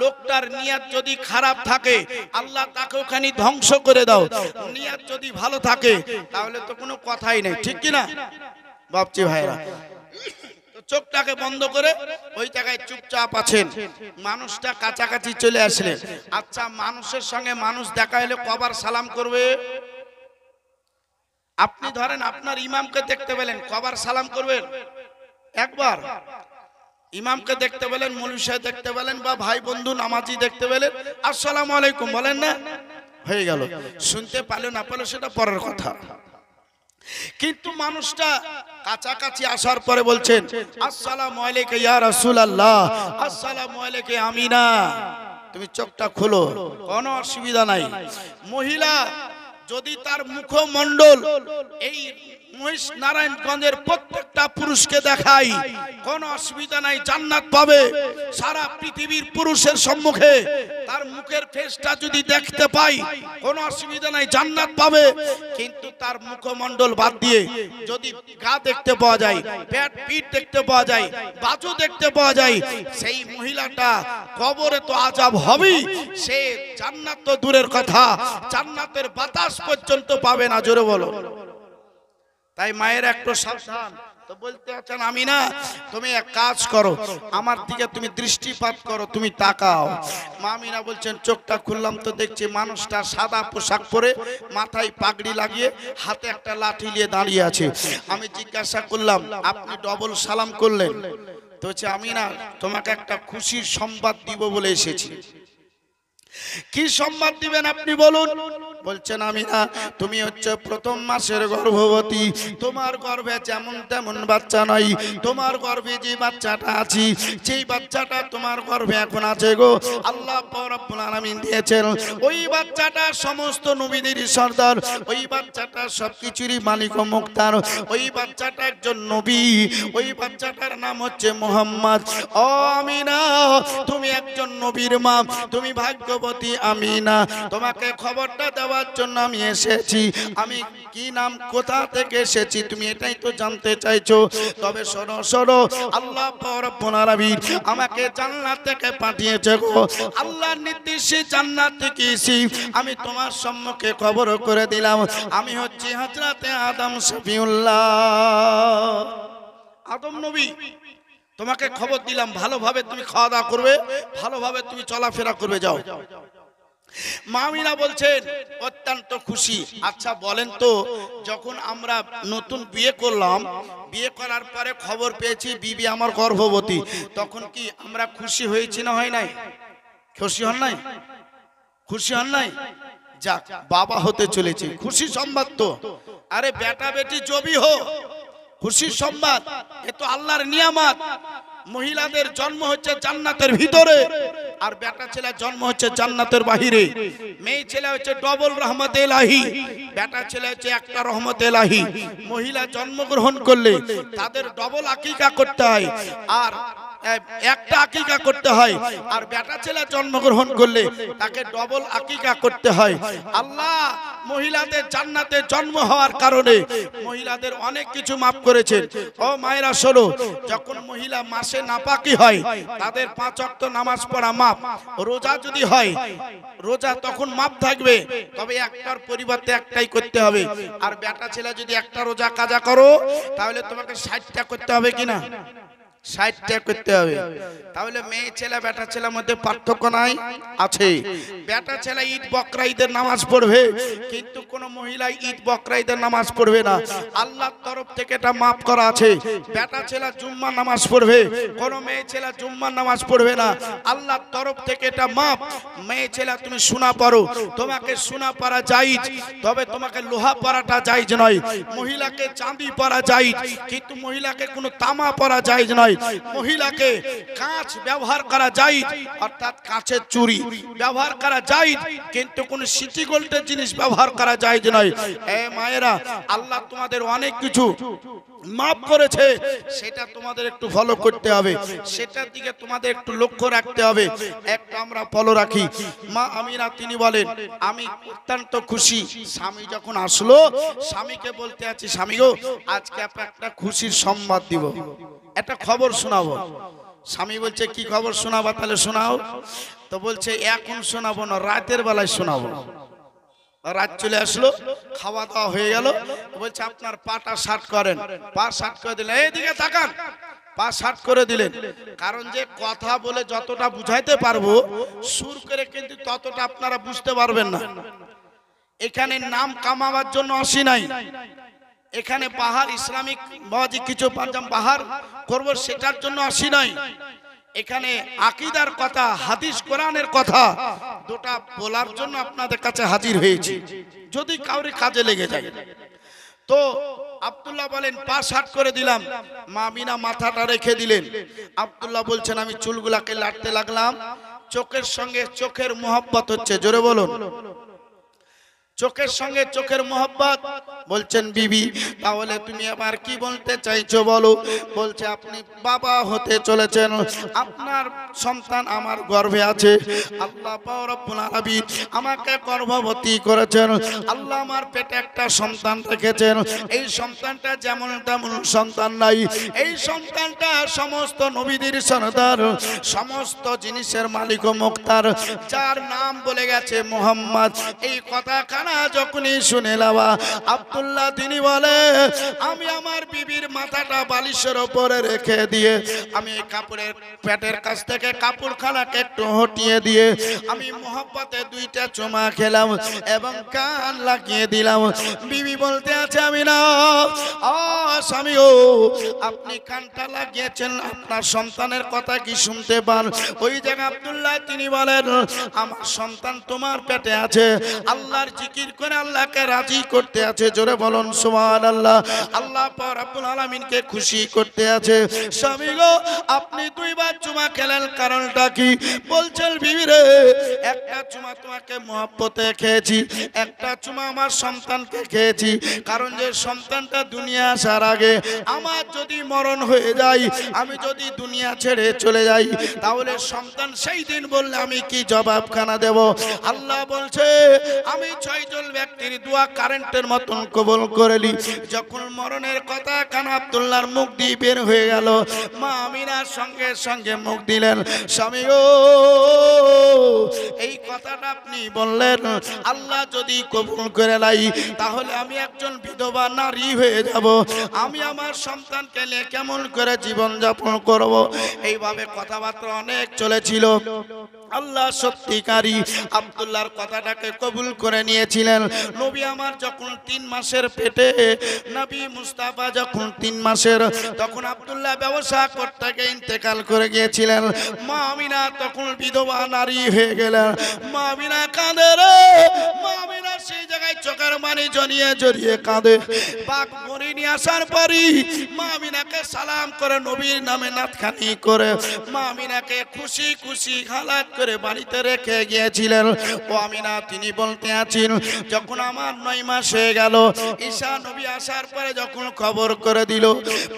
লোকটার নিয়ত যদি খারাপ থাকে আল্লাহ তাকে ওখানে ধ্বংস করে দাও, নিয়ত যদি ভালো থাকে তাহলে তো কোনো কথাই নেই, ঠিক কি না বাপজি ভাইরা? চোখটাকে বন্ধ করে ওই জায়গায় চুপচাপ আছেন। মানুষটা কাছাকাছি চলে আসলেন। আচ্ছা, মানুষের সঙ্গে মানুষ দেখা হলে কবার সালাম করবে? আপনি ধরেন আপনার ইমামকে দেখতে পেলেন, কবার সালাম করবেন? একবার। ইমামকে দেখতে পেলেন, মৌলভী সাহেব দেখতে পেলেন, বা ভাই বন্ধু নামাজি দেখতে পেলেন, আসসালামু আলাইকুম বলেন না, হয়ে গেল। শুনতে পারলো না পারলো সেটা পরের কথা। কিন্তু মানুষটা কাছাকাছি আসার পরে বলছেন, আসসালামু আলাইকা ইয়া রাসূলুল্লাহ, আসসালামু আলাইকা আমিনা। তুমি চোখটা খোলো, কোনো অসুবিধা নাই। মহিলা যদি তার মুখমণ্ডল এই মহিষ নারায়ণগঞ্জের প্রত্যেকটা পুরুষকে দেখাই, কোন অসুবিধা নাই, জান্নাত পাবে। সারা পৃথিবীর পুরুষের সম্মুখে তার মুখের ফেসটা যদি দেখতে পাই, কোন অসুবিধা নাই, জান্নাত পাবে। কিন্তু তার মুখমণ্ডল বাদ দিয়ে যদি গা দেখতে পাওয়া যায়, পেট পিঠ দেখতে পাওয়া যায়, বাজু দেখতে পাওয়া যায়, সেই মহিলাটা কবরে তো আযাব হবেই, সে জান্নাত তো দূরের কথা, জান্নাতের বাতাস পর্যন্ত পাবে না। জোরে বলো। তাই মায়ের একটু সাবধান। তো বলতে আছেন আমিনা, তুমি এক কাজ করো, আমার দিকে তুমি দৃষ্টিপাত করো, তুমি তাকাও। মা আমিনা বলছেন, চোখটা খুললাম তো দেখছি মানুষটা সাদা পোশাক পরে, মাথায় পাগড়ি লাগিয়ে, হাতে একটা লাঠি নিয়ে দাঁড়িয়ে আছে। আমি জিজ্ঞাসা করলাম, আপনি ডবল সালাম করলেন? তো বলছে, আমিনা তোমাকে একটা খুশির সংবাদ দিব বলে এসেছি। কি সংবাদ দিবেন আপনি বলুন? বলছেন, আমিনা তুমি হচ্ছে প্রথম মাসের গর্ভবতী, তোমার গর্ভে যেমন তেমন বাচ্চা নয়, তোমার গর্ভে যে বাচ্চাটা আছে, যেই বাচ্চাটা তোমার গর্ভে এখন আছে গো, আল্লাহ রাব্বুল আলামিন দিয়েছেন, ওই বাচ্চাটা সমস্ত নবীদের সর্দার, ওই বাচ্চাটা সবকিছুরই মালিক ও মুক্তার, ওই বাচ্চাটা একজন নবী, ওই বাচ্চাটার নাম হচ্ছে মুহাম্মদ। ও আমিনা, তুমি একজন নবীর মা, তুমি ভাগ্যবতী আমিনা, তোমাকে খবরটা দেওয়ার জন্য আমি এসেছি। আমি কি নাম, কোথা থেকে এসেছি, তুমি এটাই তো জানতে চাইছো। তবে শোনো শোনো, আল্লাহ রাব্বুল আলামিন আমাকে জান্নাত থেকে পাঠিয়েছে গো, আল্লাহর নির্দেশে জান্নাত থেকে এসেছি। আমি তোমার সম্মুখে খবর করে দিলাম, আমি হচ্ছি হযরতে আদম শফিউল্লাহ, আদম নবী। তোমাকে খবর দিলাম, ভালোভাবে তুমি খাওয়া দাওয়া করবে, ভালোভাবে তুমি চলাফেরা করবে, যাও। মা আমিনা বলছেন, অত্যন্ত খুশি। আচ্ছা বলেন তো, যখন আমরা নতুন বিয়ে করলাম, বিয়ে করার পরে খবর পেয়েছি বিবি আমার গর্ভবতী, তখন কি আমরা খুশি হয়েছি না হয় নাই? খুশি হন নাই? খুশি হন নাই? যাক, বাবা হতে চলেছে, খুশি সংবাদ তো। আরে বেটা বেটি জবি হো, খুশির সংবাদ, এ তো আল্লাহর নিয়ামত। মহিলাদের জন্ম হচ্ছে জান্নাতের ভিতরে, আর বেটা ছেলে জন্ম হচ্ছে জান্নাতের বাহিরে। মেয়ে ছেলে হচ্ছে ডবল রহমতে ইলাহি, বেটা ছেলে হচ্ছে একটা রহমতে ইলাহি। মহিলা জন্মগ্রহণ করলে তাদের ডবল আকিকা করতে হয়, আর একটা আকিকা করতে হয়, আর বেটা ছেলে জন্মগ্রহণ করলে তাকে ডবল আকিকা করতে হয়। আল্লাহ মহিলাদের জান্নাতে জন্ম হওয়ার কারণে মহিলাদের অনেক কিছু মাফ করেছেন। ও মায়েরা শোনো, যখন মহিলা মাসে নাপাকি হয় তাদের 5 ওয়াক্ত নামাজ পড়া মাফ, রোজা যদি হয় রোজা তখন মাফ থাকবে, তবে একটার পরিবর্তে একটাই করতে হবে। আর বেটা ছেলে যদি একটা রোজা কাজা করো তাহলে তোমাকে 60টা করতে হবে কিনা? 60টা করতে হবে। তাহলে মেয়ে ছেলে বেটা ছেলের মধ্যে পার্থক্য নাই? আছে। বেটা ছেলে ঈদ বকরা ঈদের নামাজ পড়বে, কিন্তু কোন মহিলা ঈদ বকরা ঈদের নামাজ পড়বে না। আল্লাহর তরফ থেকে এটা মাফ করা আছে। বেটা ছেলে জুম্মার নামাজ পড়বে, কোন মেয়ে ছেলে জুম্মার নামাজ পড়বে না। আল্লাহর তরফ থেকে এটা মাফ। মেয়ে ছেলে তুমি সোনা পড়ো, তোমাকে সোনা পরা জায়েজ, তবে তোমাকে লোহা পরাটা জায়েজ নয়। মহিলাকে চাঁদি পরা জায়েজ, কিন্তু মহিলাকে কোনো তামা পরা জায়েজ নয়। মহিলাকে কাঁচ ব্যবহার করা জায়েজ, অর্থাৎ কাঁচের চুড়ি ব্যবহার করা জায়েজ, কিন্তু কোন সিটি গোল্ডের জিনিস ব্যবহার করা জায়েজ নয়। এ মায়েরা, আল্লাহ তোমাদের অনেক কিছু মাফ করেছে, সেটা তোমাদের একটু ফলো করতে হবে, সেটার দিকে তোমাদের একটু লক্ষ্য রাখতে হবে। একটা আমরা ফলো রাখি। মা আমিনা তিনি বলেন, আমি অত্যন্ত খুশি। স্বামী যখন আসলো, স্বামীকে বলতে আছি, স্বামী গো, আজকে একটা খুশির সংবাদ দিব, একটা খবর শোনাবো। স্বামী বলছে, কি খবর শোনাবো? তাহলে শোনাও। তো বলছে, এখন শোনাবো না, রাতের বেলায় শোনাবো। রাত চলে আসলো, খাওয়া দাওয়া হয়ে গেল। বলছে, আপনার পাটা শার্ট করেন। পা শার্ট করে দিলেন, এইদিকে তাকান, পা শার্ট করে দিলেন। কারণ যে কথা বলে যতটা বুঝাইতে পারবো, সুর করে কিন্তু ততটা আপনারা বুঝতে পারবেন না। এখানে নাম কামাবার জন্য আসি নাই, এখানে বাহার ইসলামিক বাজি কিছু বাহার করব সেটার জন্য আসি নাই। এখানে আকীদার কথা, হাদিস কোরআনের কথা দুটা বলার জন্য আপনাদের কাছে হাজির হয়েছি, যদি কাউরি কাজে লেগে যায়। তো আব্দুল্লাহ বলেন, পা শার্ট করে দিলাম। মা আমিনা মাথাটা রেখে দিলেন। আব্দুল্লাহ বলছেন, আমি চুলগুলাকে লাটতে লাগলাম। চোখের সঙ্গে চোখের মোহব্বত হচ্ছে, জোরে বলুন। চোখের সঙ্গে চোখের মোহব্বত। বলছেন, বিবি তাহলে তুমি আবার কি বলতে চাইছো বলো? বলছে, আপনি বাবা হতে চলেছেন, আপনার সন্তান আমার গর্ভে আছে। আল্লাহ পাক রব্বুল আলামিন আমাকে গর্ভবতী করেছেন। আল্লাহ আমার পেটে একটা সন্তান রেখেছেন। এই সন্তানটা যেমন তেমন সন্তান নাই। এই সন্তানটা সমস্ত নবীদের সরদার, সমস্ত জিনিসের মালিক ও মুখতার, যার নাম বলে গেছে মুহাম্মদ। এই কথা যখনই শুনে লাবা আব্দুল্লাহ তিনি বলে, আমি আমার বিবির মাথাটা বালিশের উপরে রেখে দিয়ে, আমি কাপড়ের পেটের কাছ থেকে কাপড়খানাকে একটু হটিয়ে দিয়ে, আমি মোহব্বতে দুইটা চুমা খেলাম এবং কান লাগিয়ে দিলাম। বিবি বলতে আছে, আমি না স্বামী ও, আপনি কানটা লাগিয়েছেন, আপনার সন্তানের কথা কি শুনতে পান? ওই জায়গা আব্দুল্লাহ তিনি বলেন, আমার সন্তান তোমার পেটে আছে, আল্লাহর জিকির করে আল্লাহকে রাজি করতে আছে, জোরে বলুন সুবহানাল্লাহ। আল্লাহ পাক রব্বুল আলামিনকে খুশি করতে আছে। স্বামী গো, আপনি দুইবার চুমা খেলেন, কারণটা কি? বলছেন, বিবি রে, একটা চুমা তোমাকে মহব্বতে খেয়েছি, একটা চুমা আমার সন্তানকে খেয়েছি। কারণ যে সন্তানটা দুনিয়া আসার আগে আমার যদি মরণ হয়ে যায়, আমি যদি দুনিয়া ছেড়ে চলে যাই, তাহলে সন্তান সেই দিন বললে আমি কি জবাবখানা দেব? আল্লাহ বলছে, আমি 6 জন ব্যক্তির দোয়া কারেন্টের মতন কবুল করেলি। যখন মরণের কথা কান আব্দুল্লাহর মুখ দিয়ে বের হয়ে গেল, মা আমিনার সঙ্গে সঙ্গে মুখ দিলেন, স্বামী গো, এই কথাটা আপনি বললেন, আল্লাহ যদি কবুল করে লাই, তাহলে আমি একজন বিধবা নারী হয়ে যাব। আমি আমার সন্তানকে নিয়ে কেমন করে জীবন যাপন করব? এইভাবে কথাবার্তা অনেক চলেছিল। আল্লাহ সত্যিকারী আব্দুল্লাহর কথাটাকে কবুল করে নিয়েছিলেন। নবী আমার যখন 3 মাসের পেটে, নবী মুস্তাফা যখন 3 মাসের, তখন আব্দুল্লাহ ব্যবসা করতে গিয়ে ইন্তেকাল করে গিয়েছিলেন। মা আমিনা তখন বিধবা নারী হয়ে গেলেন। মা আমিনা কাঁদে রে, মা আমিনা সেই জায়গায় চোখের পানি জড়িয়ে জড়িয়ে কাঁদে। পাক মরি নিয়ে আসার পরই মা আমিনাকে সালাম করে নবীর নামে নাতখানি করে মা আমিনাকে খুশি খুশি হালাত করে বাড়িতে রেখে গিয়েছিলেন। ও আমিনা তিনি বলতে আছেন, যখন আমার 9 মাস হয়ে গেল, ঈসা নবী আসার পরে যখন খবর করে দিল,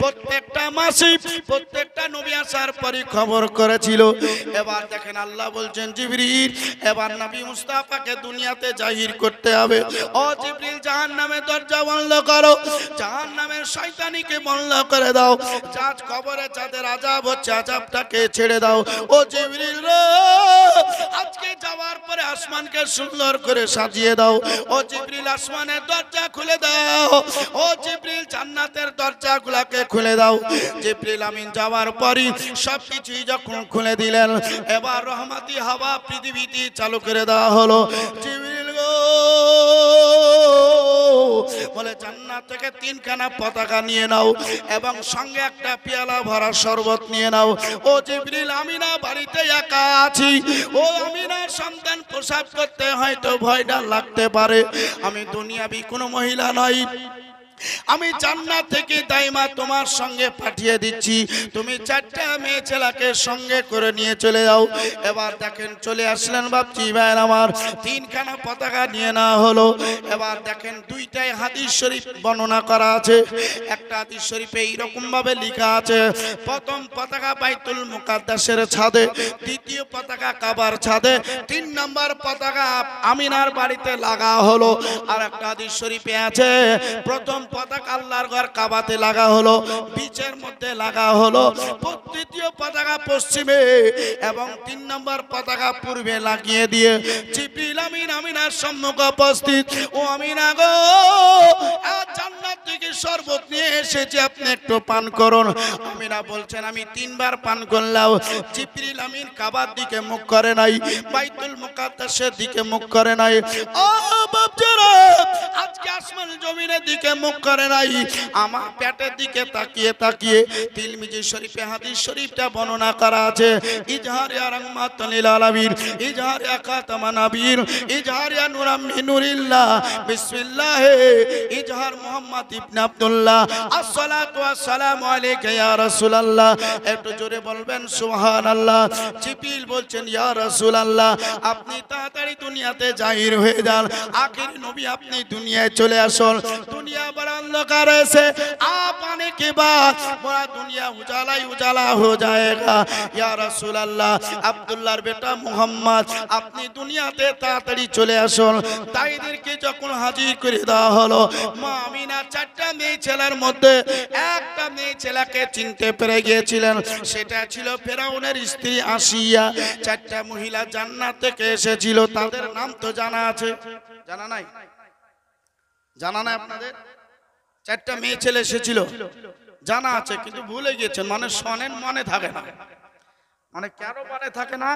প্রত্যেকটা মাসে প্রত্যেকটা নবী আসার পরে খবর করেছিল। এবার দেখেন আল্লাহ বলছেন, জিবরিল এবার নবী মুস্তাফাকে দুনিয়াতে জাহির করতে হবে। ও জিবরিল, জাহান্নামের দরজা বন্ধ করো, জাহান্নামের শয়তানিকে বন্ধ করে দাও, আজ কবরে যাদের আযাব হচ্ছে আযাবটাকে ছেড়ে দাও। ও জিবরিল রে, আজকে যাওয়ার পরে আসমানকে সুন্দর করে সাজিয়ে দাও। ও জিবরিল আসমানের দরজা খুলে দাও। ও জিবরিল জান্নাতের দরজাগুলোকে খুলে দাও। জিবরিল আমিন যাওয়ার পরই সবকিছুই যখন খুলে দিলেন, এবার রহমতি হাওয়া পৃথিবীতে চালু করে দেওয়া হলো। জিবরিল গো বলে জান্নাত থেকে 3খানা পতাকা নিয়ে নাও এবং সঙ্গে একটা পেয়ালা ভরা শরবত নিয়ে নাও। ও জিবরিল আমিনা বাড়িতে একা আছি। ও আমিনার সন্তান প্রসব করতে হয়তো ভয়টা লাগতে পারে। আমি দুনিয়াবি কোনো মহিলা নই, আমি জান্নাত থেকে দাইমা তোমার সঙ্গে পাঠিয়ে দিচ্ছি। তুমি 4টা মেয়ে ছেলেকে সঙ্গে করে নিয়ে চলে যাও। এবার দেখেন চলে আসলেন বাপজি ভাইয়ের আমার, 3খানা পতাকা নিয়ে নেওয়া হলো। এবার দেখেন 2টাই হাদিস শরীফ বর্ণনা করা আছে। একটা হাদিস শরীফে এইরকম ভাবে লেখা আছে, প্রথম পতাকা বাইতুল মুকাদ্দাসের ছাদে, দ্বিতীয় পতাকা কাবার ছাদে, 3 নম্বর পতাকা আমিনার বাড়িতে লাগা হলো। আর একটা হাদিস শরীফে আছে প্রথম পতাকা আল্লাহর ঘর কাবাতে লাগা হলো, বিচের মধ্যে লাগা হলো, দ্বিতীয় পতাকা পশ্চিমে এবং 3 নম্বর পতাকা পূর্বে লাগিয়ে দিয়ে জিবরিল আমিন আমিনার সম্মুখে উপস্থিত। ও আমিনা গো, আজ জান্নাত থেকে শরবত নিয়ে এসেছি, আপনি একটু পান করুন। আমিনা বলছেন আমি 3 বার পান করলাম। জিবরিল আমিন কাবার দিকে মুখ করে নাই, বাইতুল মুকাদ্দাসের দিকে মুখ করে নাই। ও বাপজারা, আজকে আসমান জমিনের দিকে মুখ করে নাই, আমার পেটের দিকে তাকিয়ে তাকিয়ে। তিরমিজি শরীফে হাদিস শরীফটা বর্ণনা করা আছে, ইজহার ইয়া রাহমাতুল লিল আলামিন, ইজহার ইয়া খাতামান নবীর, ইজহার ইয়া নূরাম মিন নূরিল্লাহ, বিসমিল্লাহ, ইজহার মুহাম্মদ ইবনে আব্দুল্লাহ, আসসালাতু ওয়াসসালামু আলাইকা ইয়া রাসূলুল্লাহ। একটু জোরে বলবেন সুবহানাল্লাহ। জিবরিল বলছেন ইয়া রাসূলুল্লাহ, আপনি তাড়াতাড়ি দুনিয়াতে জাহির হয়ে যান, আখির নবী আপনি দুনিয়ায় চলে আসুন। दुनिया बड़ा अंधकार से आप आने के बाद बड़ा दुनिया उजाला ही उजाला हो जाएगा। या रसूल अल्लाह, আব্দুল্লাহর বেটা মুহাম্মদ আপনি দুনিয়াতে তাড়াতাড়ি চলে আসুন। তাইদেরকে যখন হাজির করে দেওয়া হলো, মা আমিনা 4টা মেয়ে ছেলের মধ্যে একটা মেয়ে ছেলেকে চিনতে পেরে গিয়েছিলেন, সেটা ছিল ফেরাউনের স্ত্রী আসিয়া। 4টা মহিলা জান্নাত থেকে এসেছিল, তাদের নাম তো জানা আছে, জানা নাই? জানা নাই আপনাদের? 4টা মেয়ে ছেলে এসেছিল, জানা আছে, কিন্তু ভুলে গিয়েছেন। মানে শোনেন, মনে থাকে না। মানে কেন মনে থাকে না?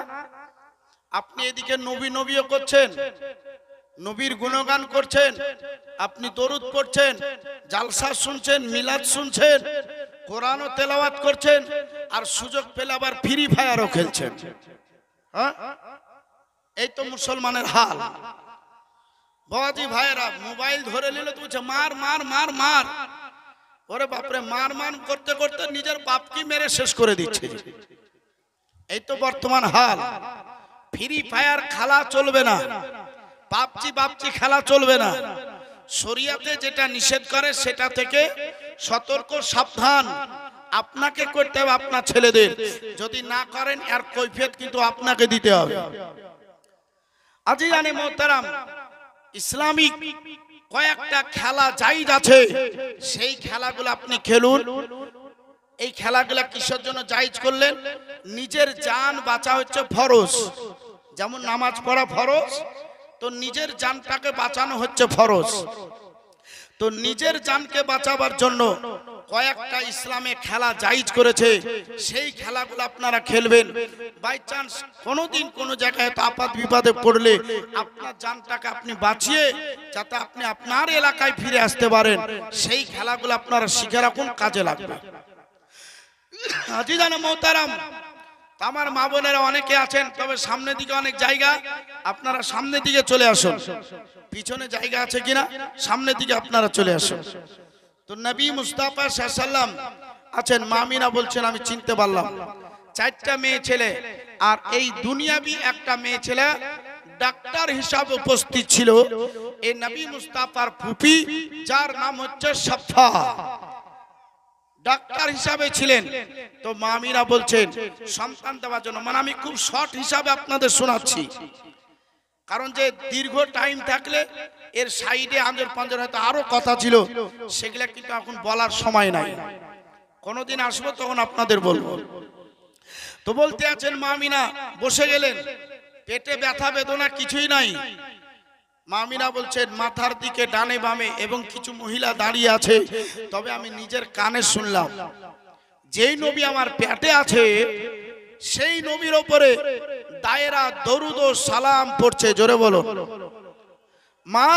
আপনি এদিকে নবী নবীও করছেন, নবীর গুণগান করছেন, আপনি দরুদ পড়ছেন, জালসা শুনছেন, মিলাদ শুনছেন, কোরআনও তেলাওয়াত করছেন, আর সুযোগ পেলে আবার ফ্রি ফায়ারও খেলছেন। হ্যাঁ, এই তো মুসলমানের হাল। বাবাজি ভাইরা মোবাইল ধরে নিল তো বলছে মার মার মার মার। ওরে বাপরে, মার মার করতে করতে নিজের বাপকে মেরে শেষ করে দিচ্ছে। এই তো বর্তমান হাল। ফ্রি ফায়ার খেলা চলবে না, পাবজি পাবজি খেলা চলবে না। শরিয়াতে যেটা নিষেধ করে সেটা থেকে সতর্ক সাবধান আপনাকে করতে হবে, আপনার ছেলেদের। যদি না করেন এর কৈফিয়ত কিন্তু আপনাকে দিতে হবে। আজিজানে মোহতারাম, ইসলামিক কয়েকটা খেলা জায়েজ আছে, সেই খেলাগুলো আপনি খেলুন। এই খেলাগুলো কিসের জন্য জায়েজ করলেন? নিজের জান বাঁচা হচ্ছে ফরজ। যেমন নামাজ পড়া ফরজ, তো নিজের জানটাকে বাঁচানো হচ্ছে ফরজ। তো নিজের জানকে বাঁচাবার জন্য কয়েকটা ইসলামে খেলা জায়েজ করেছে, সেই খেলাগুলো আপনারা খেলবেন। বাই চান্স কোনোদিন কোনো জায়গায় আপাত বিপদে পড়লে আপনার জানটাকে আপনি বাঁচিয়ে যাতে আপনি আপনার এলাকায় ফিরে আসতে পারেন, সেই খেলাগুলো আপনারা শিখে রাখুন, কাজে লাগবে। আজিজানে মোহতারাম, আমার মা বোনেরা অনেকে আছেন, তবে সামনের দিকে অনেক জায়গা, আপনারা সামনের দিকে চলে আসুন। পিছনে জায়গা আছে কিনা? সামনের দিকে আপনারা চলে আসুন। তো নবী মুস্তাফা সাল্লাল্লাহু আলাইহি সাল্লাম আছেন, মা আমিনা বলছেন আমি চিনতে পারলাম 4টা মেয়ে ছেলে, আর এই দুনিয়াবি একটা মেয়ে ছেলে ডাক্তার হিসাবে উপস্থিত ছিল। এই নবী মুস্তাফার ফুপি, যার নাম হচ্ছে সাফা, ডাক্তার হিসাবে ছিলেন। তো মা আমিনা বলছেন সন্তান দেওয়ার জন্য, মানে আমি খুব শর্ট হিসাবে আপনাদের শোনাচ্ছি, কারণ যে দীর্ঘ টাইম থাকলে এর সাইডে আঞ্জর পাঞ্জর হয়তো আরো কথা ছিল, সেগুলা কিন্তু এখন বলার সময় নাই। কোনদিন আসবো তখন আপনাদের বলবো। তো বলতে আছেন মা আমিনা বসে গেলেন, পেটে ব্যথা বেদনা কিছুই নাই। মামিনা বলছেন মাথার দিকে ডানে বামে এবং কিছু মহিলা দাঁড়িয়ে আছে, তবে আমি নিজের কানে শুনলাম যেই নবী আমার পেটে আছে সেই নবীর ওপরে দায়েরা দরুদ ও সালাম পড়ছে। জোরে বলো। মা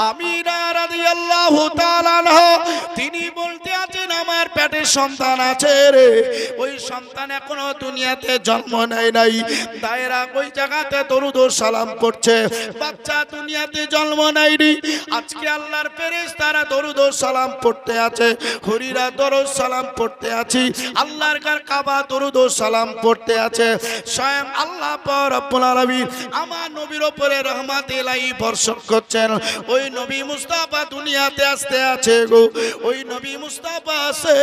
আমিনা রাদিয়াল্লাহু তাআলা আনহা তিনি বলতে আছেন আমার পেটে সন্তান আছে রে, ওই সন্তান এখনো দুনিয়াতে জন্ম নেয় নাই। দায়েরা ওই জায়গাতে দরুদ ও সালাম পড়ছে, বাচ্চা দুনিয়াতে জন্ম নেয়নি। আজকে আল্লাহর ফেরেশতারা দরুদ ও সালাম পড়তে আছে, হুরিরা দরুদ সালাম পড়তে আছি, আল্লাহর ঘর কাবা দরুদ ও সালাম পড়তে আছে। স্বয়ং আল্লাহ পাক রব্বুল আলামিন আমার নবীর উপরে রহমত ইলাহি বর্ষণ করছেন। ওই নবী মুস্তাফা দুনিয়াতে আসতে আছে গো, ওই নবী মুস্তাফা আছে।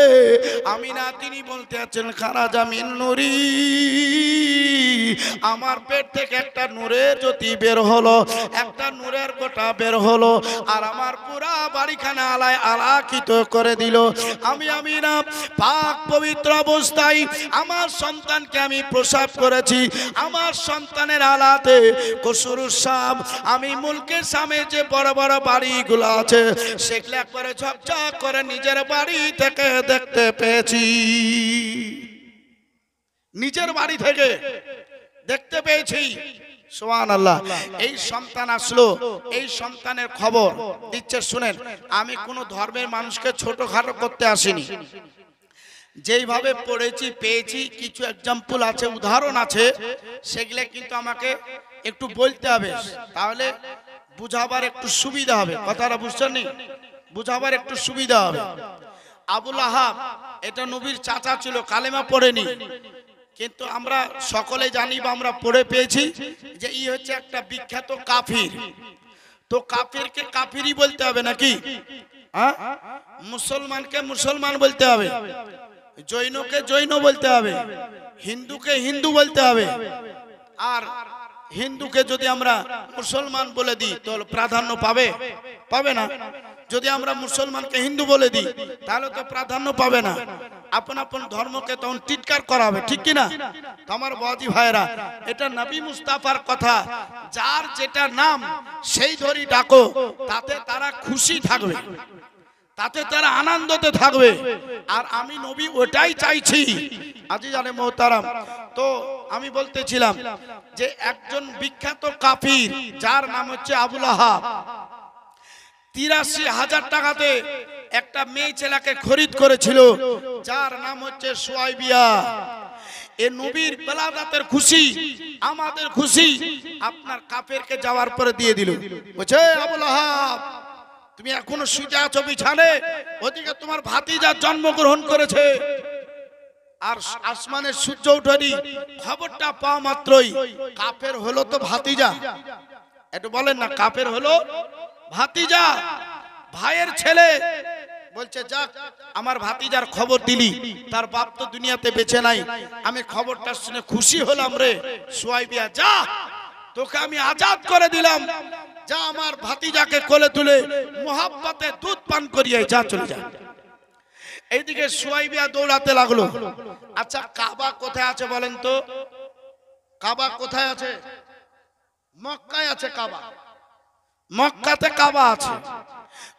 আমিনা তিনি বলতে আছেন খারাজা মিন নূরি, আমার পেট থেকে একটা নূরের জ্যোতি বের হলো, একটা নূরের গোটা বের হলো, আর আমার পুরা বাড়িখানা আলায় আলোকিত করে দিল। আমি আমিনা পাক পবিত্র অবস্থায় আমার সন্তানকে আমি প্রসব করেছি। আমার সন্তানের আলাতে কসুরুস শাম, আমি মুলকের সামনে যে বড় বড় বাড়িগুলো আছে সেগুলো একবারে ঝকঝক করে নিজের বাড়ি থেকে দেখতে পেয়েছি, নিজের বাড়ি থেকে দেখতে পেয়েছি। সুবহানাল্লাহ। এই সন্তান আসলো, এই সন্তানের খবর দিচ্ছে শুনেন। আমি কোনো ধর্মের মানুষকে ছোটখাটো করতে আসিনি, যেইভাবে পড়েছি পেয়েছি কিছু এক্সাম্পল আছে, উদাহরণ আছে, সেগুলো কিন্তু আমাকে একটু বলতে হবে, তাহলে বুঝাবার একটু সুবিধা হবে। কথাটা বুঝছেন নি? বুঝাবার একটু সুবিধা হবে। আবু লাহাব এটা নবীর চাচা ছিল, কালেমা পড়েনি, কিন্তু আমরা সকলে জানি বা আমরা পড়ে পেয়েছি যে ই হচ্ছে একটা বিখ্যাত কাফির। তো কাফিরকে কাফিরই বলতে হবে নাকি? হ্যাঁ, মুসলমানকে মুসলমান বলতে হবে, জৈনকে জৈন বলতে হবে, হিন্দুকে হিন্দু বলতে হবে। আর হিন্দুকে যদি আমরা মুসলমান বলে দিই তো প্রাধান্য পাবে? পাবে না। যদি আমরা মুসলমানকে হিন্দু বলে দিই তাহলে তো প্রাধান্য পাবে না। আপন আপন ধর্মকে তখন টিটকার করা হবে, ঠিক কি না? তো আমার বাজি ভাইরা, এটা নবী মুস্তাফার কথা, যার যেটা নাম সেই ধরি ডাকো, তাতে তারা খুশি থাকবে, তাতে তারা আনন্দতে থাকবে। আর আমি নবী ওটাই চাইছি। আজি জানে মোহতারাম, তো আমি বলতেছিলাম যে একজন বিখ্যাত কাফির যার নাম হচ্ছে আবু লাহাব, ৮৩,০০০ টাকাতে একটা মেয়ে ছেলেকে খরিদ করেছিল, যার নাম হচ্ছে সুয়াইবিয়া। এ নবীর বেলাদাতের খুশি, আমাদের খুশি, আপনার কাফেরকে যাওয়ার পরে দিয়ে দিল। বলছে আবু লাহাব তুমি এখনো শুয়ে আছো বিছানে, ওদিকে তোমার ভাতিজা জন্মগ্রহণ করেছে। আর আসমানের সূর্য ওঠেনি, খবরটা পাওয়া মাত্রই কাফের হলো তো ভাতিজা। একটু বলেন না, কাফের হলো ভাতিজা, ভাইয়ের ছেলে। বলছে যাক আমার ভাতিজার খবর দিলি, তার বাপ তো দুনিয়াতে বেঁচে নাই, আমি খবরটা শুনে খুশি হলাম রে। সুয়াইবিয়া যা, তোকে আমি আজাদ করে দিলাম, যা আমার ভাতিজাকে কোলে তুলে মোহাব্বতে দুধ পান করিয়ে যা, চলে যা। এইদিকে সুয়াইবিয়া দৌড়াতে লাগলো। আচ্ছা কাবা কোথায় আছে বলেন তো? কাবা কোথায় আছে? মক্কায় আছে কাবা, মক্কাতে কাবা আছে।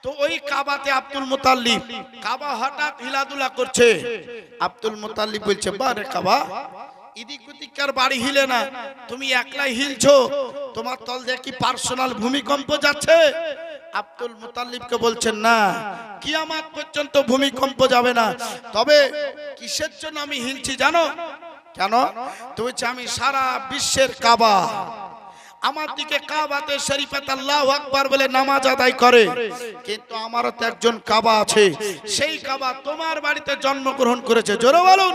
তো ওই কাবাতে আব্দুল মুতাল্লিব, কাবা হঠাৎ হিলাদুলা করছে। আব্দুল মুতাল্লিব বলছে বারে কাবা, ইদিক উদিককার বাড়ি হিলে না, তুমি একলাই হিলছো, তোমার তল দিয়ে কি পার্সোনাল ভূমিকম্প যাচ্ছে? আব্দুল মুতাল্লিবকে বলছেন না, কিয়ামত পর্যন্ত ভূমিকম্প যাবে না। তবে কিসের জন্য আমি হিলছি জানো? কেন? তুমি আমি সারা বিশ্বের কাবা, আমার দিকে কাবাতে শরীফাতে আল্লাহু আকবার বলে নামাজ আদায় করে, কিন্তু আমারও তো একজন কাবা আছে, সেই কাবা তোমার বাড়িতে জন্মগ্রহণ করেছে। জোরে বলুন।